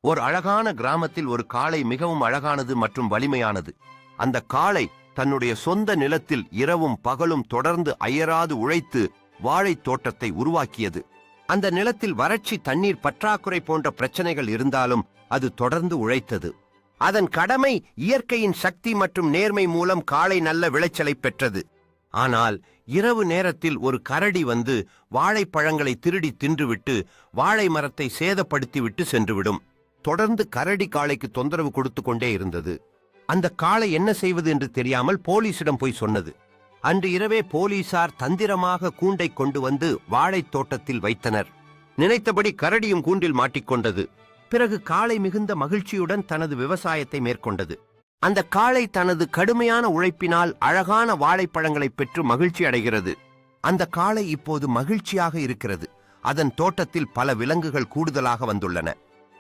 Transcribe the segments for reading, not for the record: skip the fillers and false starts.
ஒரு அழகான கிராமத்தில் ஒரு காளை மிகவும் அழகானது மற்றும் வலிமையானது. அந்த காளை தன்னுடைய சொந்த நிலத்தில் இரவும் பகலும் தொடர்ந்து அயராது உழைத்து வாழைத் தோட்டத்தை உருவாக்கியது. அந்த நிலத்தில் வறட்சி, தண்ணீர் பற்றாக்குறை போன்ற பிரச்சனைகள் இருந்தாலும் அது தொடர்ந்து உழைத்தது. அதன் கடமை இயற்கையின் சக்தி மற்றும் நேர்மை மூலம் காளை நல்ல விளைச்சலை பெற்றது. ஆனால் இரவு நேரத்தில் ஒரு கரடி வந்து வாழைப்பழங்களை திருடி தின்றுவிட்டு வாழை மரத்தை சேதப்படுத்திவிட்டு சென்றுவிடும். தொடர்ந்து கரடி காளைக்கு தொந்தரவு கொடுத்து கொண்டே இருந்தது. அந்த காளை என்ன செய்வது என்று தெரியாமல் போலீசிடம் போய் சொன்னது. அன்று இரவே போலீசார் தந்திரமாக கூண்டை கொண்டு வந்து வாழைத் தோட்டத்தில் வைத்தனர். நினைத்தபடி கரடியும் கூண்டில் மாட்டிக்கொண்டது. பிறகு காளை மிகுந்த மகிழ்ச்சியுடன் தனது விவசாயத்தை மேற்கொண்டது. அந்த காளை தனது கடுமையான உழைப்பினால் அழகான வாழைப்பழங்களை பெற்று மகிழ்ச்சி அடைகிறது. அந்த காளை இப்போது மகிழ்ச்சியாக இருக்கிறது. அதன் தோட்டத்தில் பல விலங்குகள் கூடுதலாக வந்துள்ளன.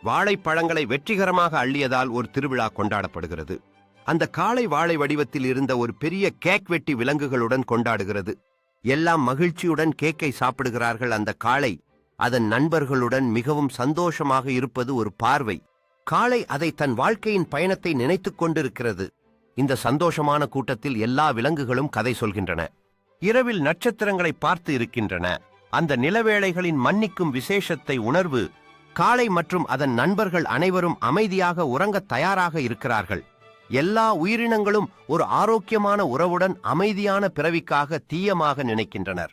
வாழைப்பழங்களை வெற்றிகரமாக அள்ளியதால் ஒரு திருவிழா கொண்டாடப்படுகிறது. அந்த காளை வாழை வடிவத்தில் இருந்த ஒரு பெரிய கேக் வெட்டி விலங்குகளுடன் கொண்டாடுகிறது. எல்லாம் மகிழ்ச்சியுடன் கேக்கை சாப்பிடுகிறார்கள். அந்த காளை அதன் நண்பர்களுடன் மிகவும் சந்தோஷமாக இருப்பது ஒரு பார்வை. காளை அதை தன் வாழ்க்கையின் பயணத்தை நினைத்துக் கொண்டிருக்கிறது. இந்த சந்தோஷமான கூட்டத்தில் எல்லா விலங்குகளும் கதை சொல்கின்றன. இரவில் நட்சத்திரங்களை பார்த்து இருக்கின்றன. அந்த நிலவேளைகளின் மன்னிக்கும் விசேஷத்தை உணர்வு. காளை மற்றும் அதன் நண்பர்கள் அனைவரும் அமைதியாக உறங்கத் தயாராக இருக்கிறார்கள். எல்லா உயிரினங்களும் ஒரு ஆரோக்கியமான உறவுடன் அமைதியான பிறவிக்காக தீயமாக நினைக்கின்றனர்.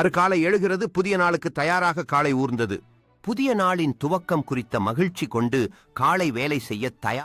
காலை எழுகிறது. புதிய நாளுக்கு தயாராக காளை ஊர்ந்தது. புதிய நாளின் துவக்கம் குறித்த மகிழ்ச்சி கொண்டு காளை வேலை செய்ய தயார்.